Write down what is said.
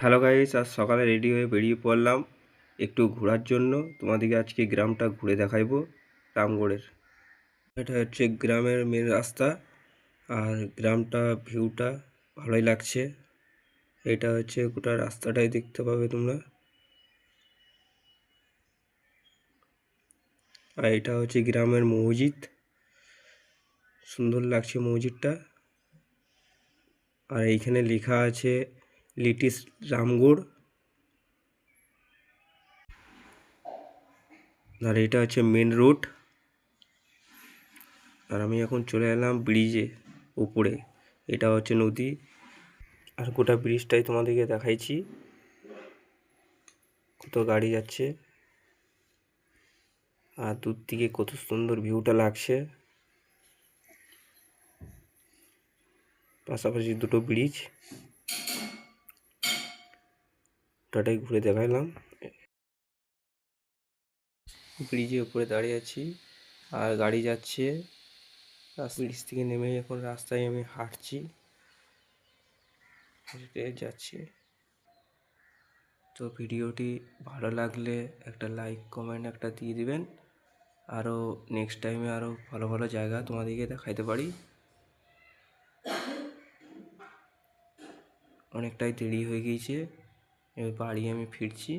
Hello guys, আজ সকালে ready হয়ে বেরিয়ে পড়লাম একটু ঘোরার জন্য। তোমাদেরকে আজকে গ্রামটা ঘুরে দেখাইবো, রামগড়ের। এটা হচ্ছে গ্রামের মেন রাস্তা, আর গ্রামটা ভিউটা ভালোই লাগছে। এটা হচ্ছে গোটা রাস্তাটাই দেখতে পাবে তোমরা। আর এটা হচ্ছে গ্রামের মসজিদ, সুন্দর লাগছে মসজিদটা। আর এইখানে লেখা আছে লিটিস রামগড়। আর এটা হচ্ছে মেন রোড। আর আমি এখন চলে এলাম ব্রিজে উপরে, এটা হচ্ছে নদী। আর গোটা ব্রিজটাই তোমাদেরকে দেখাইছি, কত গাড়ি যাচ্ছে আর দূর থেকে কত সুন্দর ভিউটা লাগছে। পাশাপাশি দুটো ব্রিজ, ওটাই ঘুরে দেখাইলাম। ব্রিজের উপরে দাঁড়িয়ে আছি আর গাড়ি যাচ্ছে। ব্রিজ থেকে নেমে এখন রাস্তায় আমি হাঁটছি, হেঁটে যাচ্ছি। তো ভিডিওটি ভালো লাগলে একটা লাইক কমেন্ট একটা দিয়ে দিবেন। আরও নেক্সট টাইমে আরও ভালো ভালো জায়গা তোমাদেরকে দেখাইতে পারি। অনেকটাই দেরি হয়ে গিয়েছে, এবার বাড়ি আমি ফিরছি।